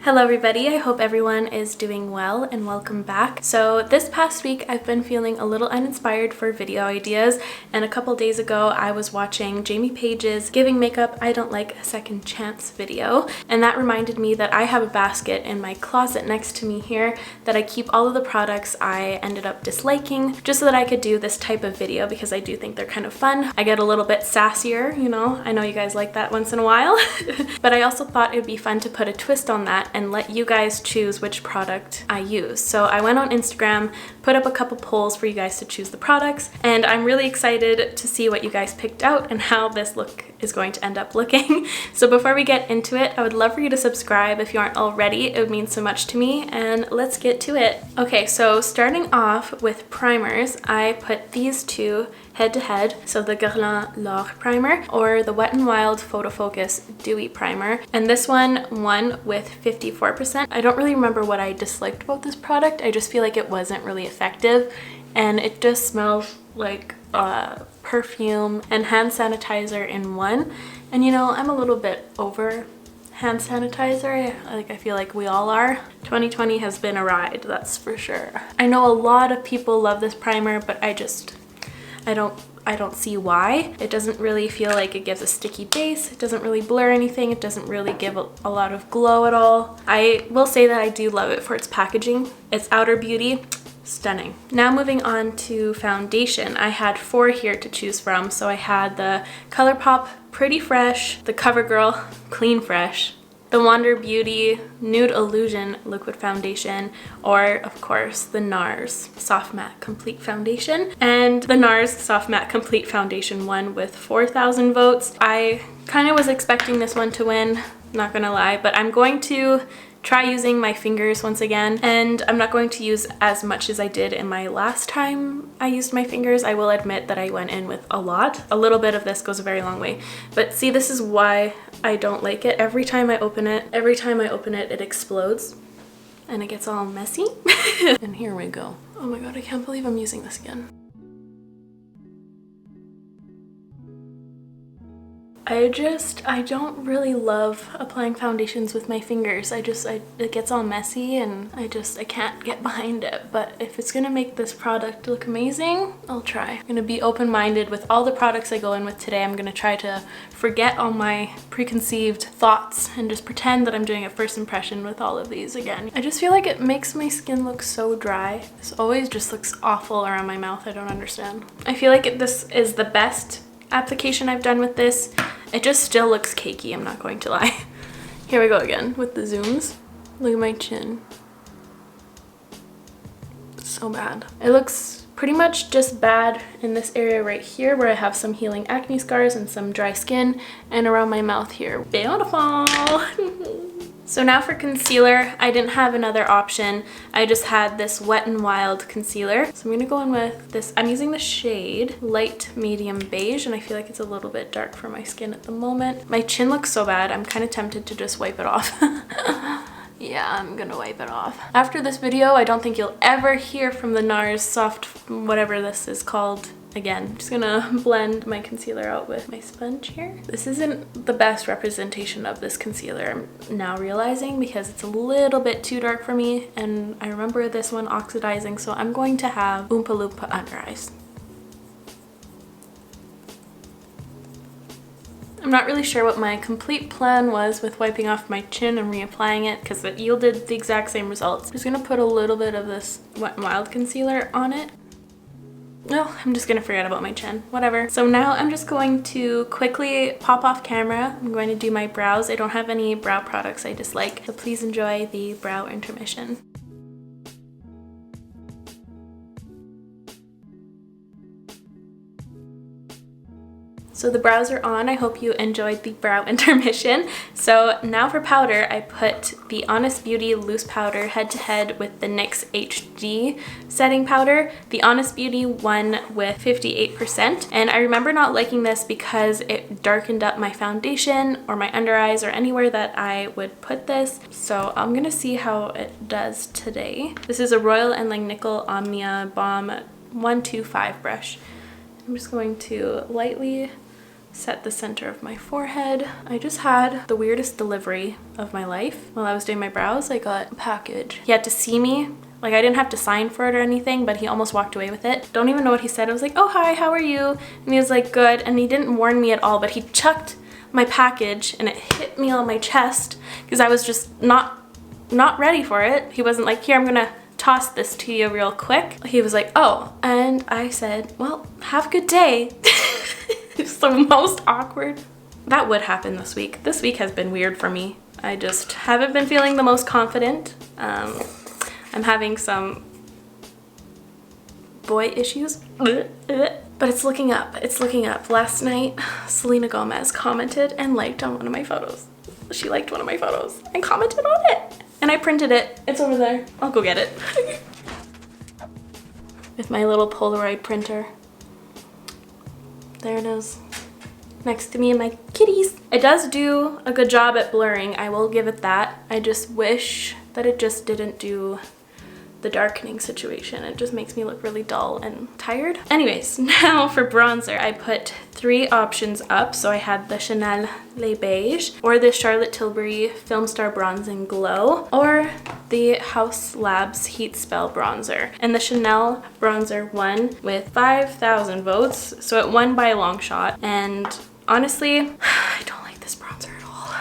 Hello everybody, I hope everyone is doing well and welcome back. So this past week I've been feeling a little uninspired for video ideas, and a couple days ago I was watching Jamie Page's Giving Makeup I Don't Like a Second Chance video, and that reminded me that I have a basket in my closet next to me here that I keep all of the products I ended up disliking just so that I could do this type of video because I do think they're kind of fun. I get a little bit sassier, you know, I know you guys like that once in a while, but I also thought it would be fun to put a twist on that and let you guys choose which product I use. So I went on Instagram, put up a couple polls for you guys to choose the products, and I'm really excited to see what you guys picked out and how this look is going to end up looking. So before we get into it, I would love for you to subscribe if you aren't already. It would mean so much to me, and let's get to it. Okay, so starting off with primers, I put these two head to head, so the Guerlain L'Or primer or the Wet n Wild Photo Focus Dewy primer, and this one won with 54%. I don't really remember what I disliked about this product. I just feel like it wasn't really effective, and it just smells like perfume and hand sanitizer in one. And you know, I'm a little bit over hand sanitizer. I feel like we all are. 2020 has been a ride, that's for sure. I know a lot of people love this primer, but I don't see why. It doesn't really feel like it gives a sticky base. It doesn't really blur anything. It doesn't really give a lot of glow at all. I will say that I do love it for its packaging. Its outer beauty, stunning. Now moving on to foundation. I had 4 here to choose from. So I had the ColourPop Pretty Fresh, the CoverGirl Clean Fresh, the Wander Beauty Nude Illusion Liquid Foundation, or of course the NARS Soft Matte Complete Foundation. And the NARS Soft Matte Complete Foundation won with 4,000 votes. I kind of was expecting this one to win, not gonna lie, but I'm going to try using my fingers once again, and I'm not going to use as much as I did in my last time I used my fingers. I will admit that I went in with a lot. A little bit of this goes a very long way, but see, this is why I don't like it. Every time I open it, it explodes and it gets all messy. And here we go. Oh my god, I can't believe I'm using this again. I don't really love applying foundations with my fingers. It gets all messy and I can't get behind it. But if it's gonna make this product look amazing, I'll try. I'm gonna be open-minded with all the products I go in with today. I'm gonna try to forget all my preconceived thoughts and just pretend that I'm doing a first impression with all of these again. I just feel like it makes my skin look so dry. This always just looks awful around my mouth. I don't understand. I feel like this is the best application I've done with this. It just still looks cakey, I'm not going to lie. Here we go again with the zooms. Look at my chin. So bad. It looks pretty much just bad in this area right here where I have some healing acne scars and some dry skin, and around my mouth here. Beautiful! So now for concealer, I didn't have another option. I just had this Wet n Wild concealer. So I'm gonna go in with this. I'm using the shade Light Medium Beige, and I feel like it's a little bit dark for my skin at the moment. My chin looks so bad, I'm kind of tempted to just wipe it off. Yeah, I'm gonna wipe it off. After this video, I don't think you'll ever hear from the NARS Soft, whatever this is called, again. I'm just gonna blend my concealer out with my sponge here. This isn't the best representation of this concealer, I'm now realizing, because it's a little bit too dark for me, and I remember this one oxidizing, so I'm going to have Oompa Loompa under eyes. I'm not really sure what my complete plan was with wiping off my chin and reapplying it because it yielded the exact same results. I'm just gonna put a little bit of this Wet n Wild concealer on it. No, I'm just gonna forget about my chin, whatever. So now I'm just going to quickly pop off camera. I'm going to do my brows. I don't have any brow products I dislike, so please enjoy the brow intermission. So the brows are on. I hope you enjoyed the brow intermission. So now for powder, I put the Honest Beauty loose powder head to head with the NYX HD setting powder. The Honest Beauty won with 58%. And I remember not liking this because it darkened up my foundation or my under eyes or anywhere that I would put this. So I'm gonna see how it does today. This is a Royal & Langnickel Omnia Balm 125 brush. I'm just going to lightly set the center of my forehead. I just had the weirdest delivery of my life. While I was doing my brows, I got a package. He had to see me. Like, I didn't have to sign for it or anything, but he almost walked away with it. Don't even know what he said. I was like, oh, hi, how are you? And he was like, good. And he didn't warn me at all, but he chucked my package and it hit me on my chest because I was just not ready for it. He wasn't like, here, I'm gonna toss this to you real quick. He was like, oh. And I said, well, have a good day. It's the most awkward. That would happen this week. This week has been weird for me. I just haven't been feeling the most confident. I'm having some boy issues. But it's looking up. It's looking up. Last night, Selena Gomez commented and liked on one of my photos. She liked one of my photos and commented on it. And I printed it. It's over there. I'll go get it. With my little Polaroid printer. There it is. Next to me and my kitties. It does do a good job at blurring. I will give it that. I just wish that it just didn't do the darkening situation. It just makes me look really dull and tired. Anyways, now for bronzer, I put 3 options up. So I had the Chanel Le Beige, or the Charlotte Tilbury Film Star Bronze and Glow, or the Haus Labs Heat Spell Bronzer. And the Chanel bronzer won with 5,000 votes, so it won by a long shot. And honestly, I don't like this bronzer at all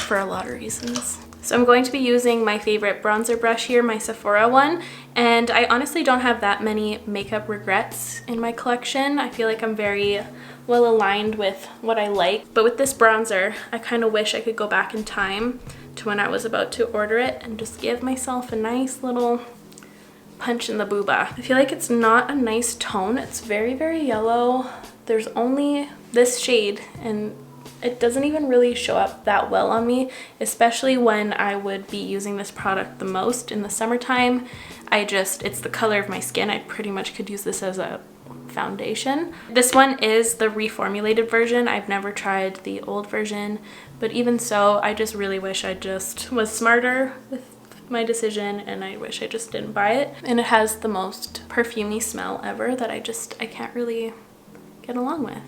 for a lot of reasons. So I'm going to be using my favorite bronzer brush here, my Sephora one, and I honestly don't have that many makeup regrets in my collection. I feel like I'm very well aligned with what I like, but with this bronzer, I kind of wish I could go back in time to when I was about to order it and just give myself a nice little punch in the booba. I feel like it's not a nice tone. It's very, very yellow. There's only this shade and it doesn't even really show up that well on me, especially when I would be using this product the most in the summertime. It's the color of my skin. I pretty much could use this as a foundation. This one is the reformulated version. I've never tried the old version, but even so, I just really wish I just was smarter with my decision and I wish I just didn't buy it. And it has the most perfumey smell ever that I can't really get along with.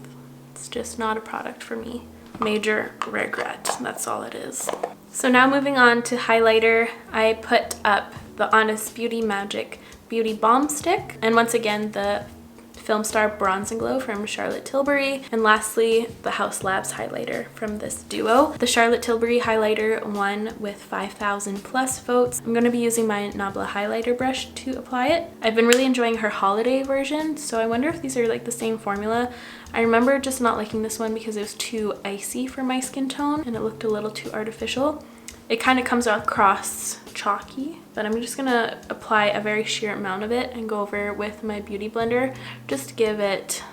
It's just not a product for me. Major regret, that's all it is. So now moving on to highlighter, I put up the Honest Beauty Magic Beauty Balm Stick, and once again the Film Star Bronze and Glow from Charlotte Tilbury, and lastly the Haus Labs highlighter from this duo. The Charlotte Tilbury highlighter won with 5,000 plus votes. I'm going to be using my Nabla highlighter brush to apply it. I've been really enjoying her holiday version, so I wonder if these are like the same formula. I remember just not liking this one because it was too icy for my skin tone and it looked a little too artificial. It kind of comes across chalky, but I'm just gonna apply a very sheer amount of it and go over with my beauty blender just to give it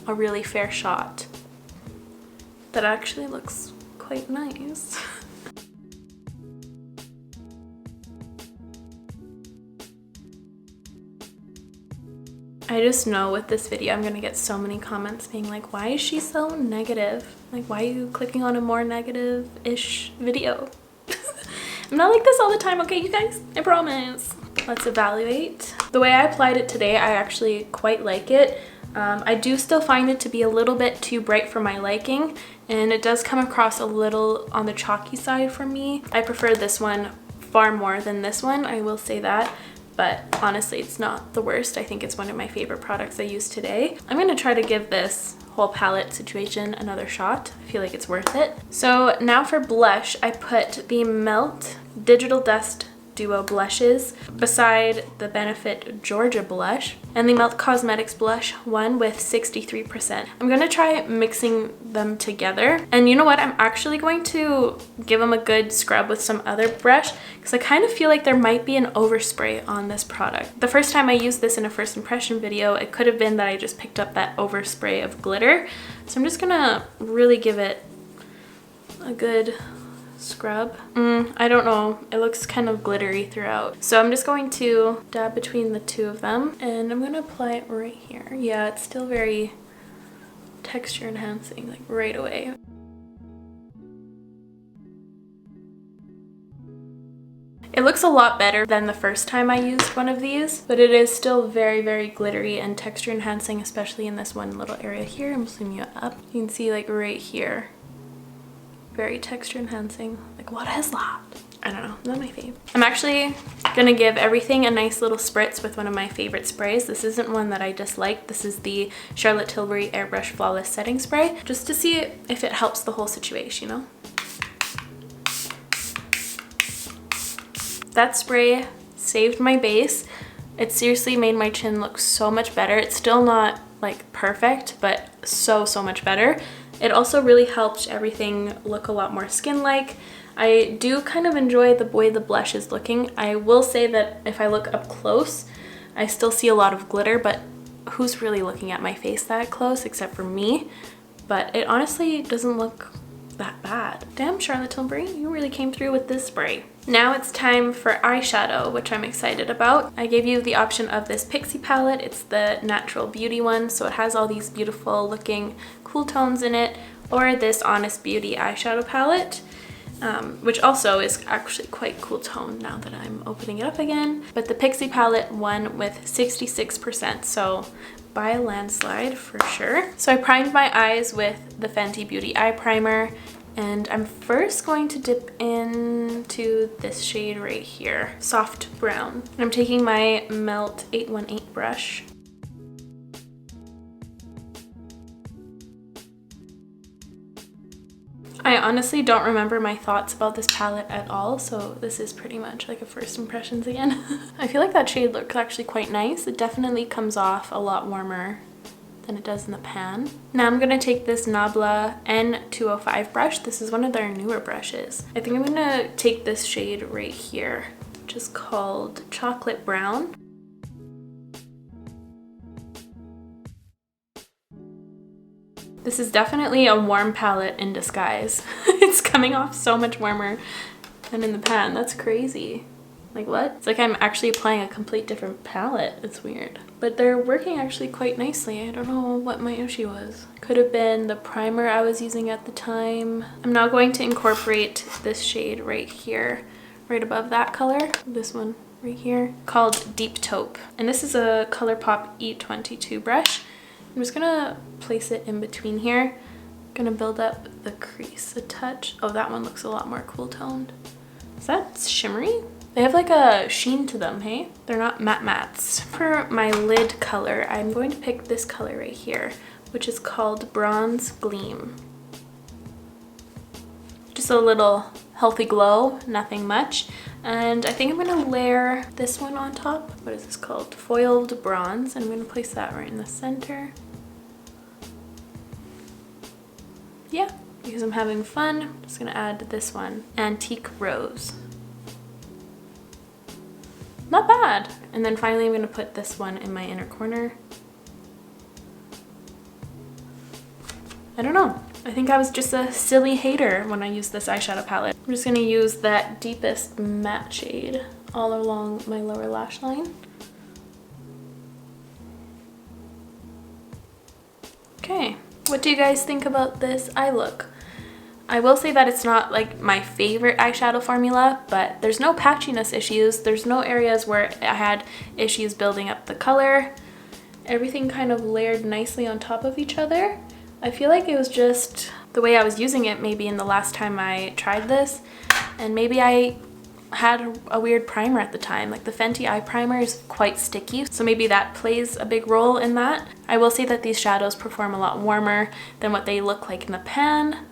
a really fair shot. That actually looks quite nice. I just know with this video I'm gonna get so many comments being like, why is she so negative? Like, why are you clicking on a more negative-ish video? I'm not like this all the time, okay, you guys? I promise. Let's evaluate. The way I applied it today, I actually quite like it. I do still find it to be a little bit too bright for my liking, and it does come across a little on the chalky side for me. I prefer this one far more than this one, I will say that. But honestly, it's not the worst. I think it's one of my favorite products I used today. I'm gonna try to give this whole palette situation another shot. I feel like it's worth it. So now for blush, I put the Melt Digital Dust Duo blushes beside the Benefit Georgia blush, and the Melt Cosmetics blush won with 63%. I'm gonna try mixing them together, and you know what, I'm actually going to give them a good scrub with some other brush because I kind of feel like there might be an overspray on this product. The first time I used this in a first impression video, it could have been that I just picked up that overspray of glitter, so I'm just gonna really give it a good scrub. I don't know, it looks kind of glittery throughout, so I'm just going to dab between the two of them and I'm gonna apply it right here. Yeah, it's still very texture enhancing, like right away. It looks a lot better than the first time I used one of these, but it is still very, very glittery and texture enhancing, especially in this one little area here. I'm zooming you up. You can see like right here, very texture enhancing. Like, what is that? I don't know, not my fave. I'm actually gonna give everything a nice little spritz with one of my favorite sprays. This isn't one that I dislike. This is the Charlotte Tilbury Airbrush Flawless Setting Spray, just to see if it helps the whole situation, you know? That spray saved my base. It seriously made my chin look so much better. It's still not like perfect, but so much better. It also really helped everything look a lot more skin-like. I do kind of enjoy the way the blush is looking. I will say that if I look up close, I still see a lot of glitter, but who's really looking at my face that close except for me? But it honestly doesn't look that bad. Damn, Charlotte Tilbury, you really came through with this spray. Now it's time for eyeshadow, which I'm excited about. I gave you the option of this Pixie palette. It's the Natural Beauty one, so it has all these beautiful looking cool tones in it, or this Honest Beauty eyeshadow palette. Which also is actually quite cool tone now that I'm opening it up again. But the Pixie palette won with 66%, so by a landslide for sure. So I primed my eyes with the Fenty Beauty Eye Primer, and I'm first going to dip into this shade right here, Soft Brown. And I'm taking my Melt 818 brush. I honestly don't remember my thoughts about this palette at all, so this is pretty much like a first impressions again. I feel like that shade looks actually quite nice. It definitely comes off a lot warmer than it does in the pan. Now I'm gonna take this Nabla N205 brush. This is one of their newer brushes. I think I'm gonna take this shade right here, which is called Chocolate Brown. This is definitely a warm palette in disguise. It's coming off so much warmer than in the pan. That's crazy. Like, what? It's like I'm actually applying a complete different palette. It's weird. But they're working actually quite nicely. I don't know what my issue was. Could have been the primer I was using at the time. I'm now going to incorporate this shade right here, right above that color. This one right here, called Deep Taupe. And this is a ColourPop E22 brush. I'm just gonna place it in between here. I'm gonna build up the crease a touch. Oh, that one looks a lot more cool toned. Is that shimmery? They have like a sheen to them, hey? They're not mattes. For my lid color, I'm going to pick this color right here, which is called Bronze Gleam. Just a little healthy glow, nothing much. And I think I'm gonna layer this one on top. What is this called? Foiled Bronze. And I'm gonna place that right in the center. Yeah, because I'm having fun, I'm just gonna add this one, Antique Rose. Not bad. And then finally I'm gonna put this one in my inner corner. I don't know. I think I was just a silly hater when I used this eyeshadow palette. I'm just gonna use that deepest matte shade all along my lower lash line. Okay. What do you guys think about this eye look? I will say that it's not like my favorite eyeshadow formula, but there's no patchiness issues. There's no areas where I had issues building up the color. Everything kind of layered nicely on top of each other. I feel like it was just the way I was using it maybe in the last time I tried this, and maybe I had a weird primer at the time. Like the Fenty eye primer is quite sticky, so maybe that plays a big role in that. I will say that these shadows perform a lot warmer than what they look like in the pan,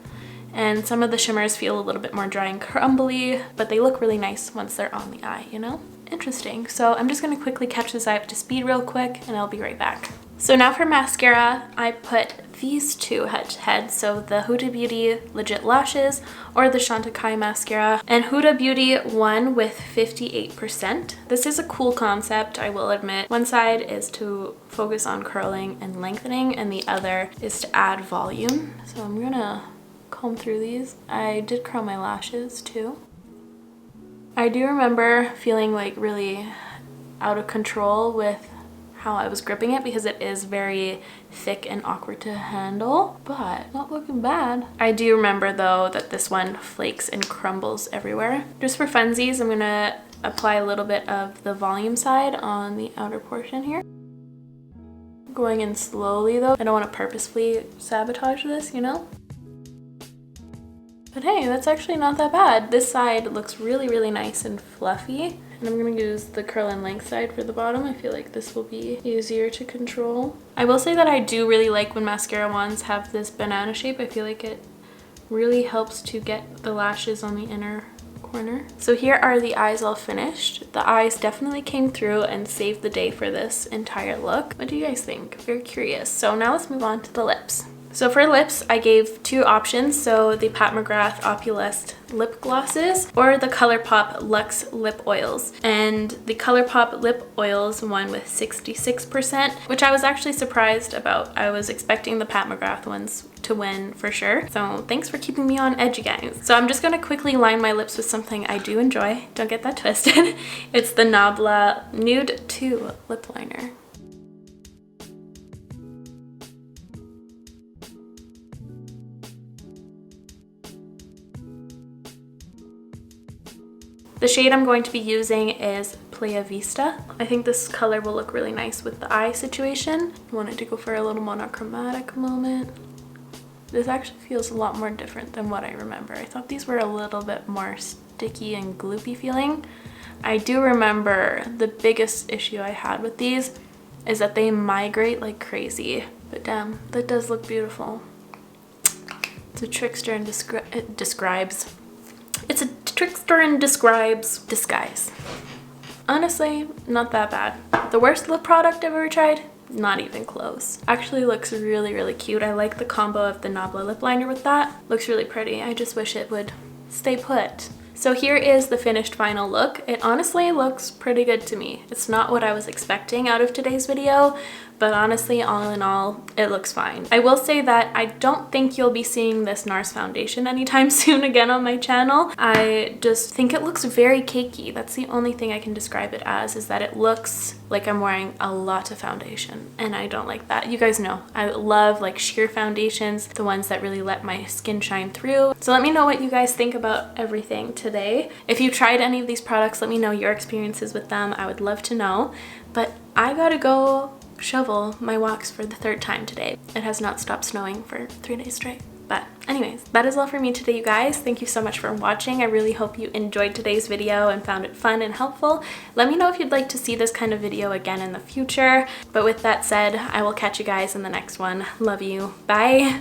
and some of the shimmers feel a little bit more dry and crumbly, but they look really nice once they're on the eye, you know? Interesting. So I'm just gonna quickly catch this eye up to speed real quick and I'll be right back. So now for mascara, I put these two head to head, so the Huda Beauty Legit Lashes or the Chantecaille mascara, and Huda Beauty won with 58%. This is a cool concept, I will admit. One side is to focus on curling and lengthening, and the other is to add volume. So I'm gonna comb through these. I did curl my lashes too. I do remember feeling like really out of control with how I was gripping it because it is very thick and awkward to handle, but not looking bad. I do remember though that this one flakes and crumbles everywhere. Just for funsies, I'm gonna apply a little bit of the volume side on the outer portion here. Going in slowly though. I don't want to purposefully sabotage this, you know? But hey, that's actually not that bad. This side looks really, really nice and fluffy. And I'm going to use the curl and length side for the bottom. I feel like this will be easier to control. I will say that I do really like when mascara wands have this banana shape. I feel like it really helps to get the lashes on the inner corner. So here are the eyes all finished. The eyes definitely came through and saved the day for this entire look. What do you guys think? Very curious. So now let's move on to the lips. So for lips, I gave two options. So the Pat McGrath Opulest lip glosses or the ColourPop Luxe lip oils. And the ColourPop lip oils won with 66%, which I was actually surprised about. I was expecting the Pat McGrath ones to win for sure. So thanks for keeping me on edge, you guys. So I'm just gonna quickly line my lips with something I do enjoy. Don't get that twisted. It's the Nabla Nude 2 lip liner. The shade I'm going to be using is Playa Vista. I think this color will look really nice with the eye situation. I wanted to go for a little monochromatic moment. This actually feels a lot more different than what I remember. I thought these were a little bit more sticky and gloopy feeling. I do remember the biggest issue I had with these is that they migrate like crazy. But damn, that does look beautiful. It's a trickster and describes. It's a trickster and describes disguise. Honestly, not that bad. The worst lip product I've ever tried? Not even close. Actually looks really, really cute. I like the combo of the Nabla lip liner with that. Looks really pretty. I just wish it would stay put. So here is the finished final look. It honestly looks pretty good to me. It's not what I was expecting out of today's video, but honestly, all in all, it looks fine. I will say that I don't think you'll be seeing this NARS foundation anytime soon again on my channel. I just think it looks very cakey. That's the only thing I can describe it as, is that it looks like I'm wearing a lot of foundation, and I don't like that. You guys know, I love like sheer foundations, the ones that really let my skin shine through. So let me know what you guys think about everything today. If you tried any of these products, let me know your experiences with them. I would love to know. But I gotta go shovel my walks for the third time today. It has not stopped snowing for 3 days straight. But anyways, that is all for me today, you guys. Thank you so much for watching. I really hope you enjoyed today's video and found it fun and helpful. Let me know if you'd like to see this kind of video again in the future. But with that said, I will catch you guys in the next one. Love you. Bye.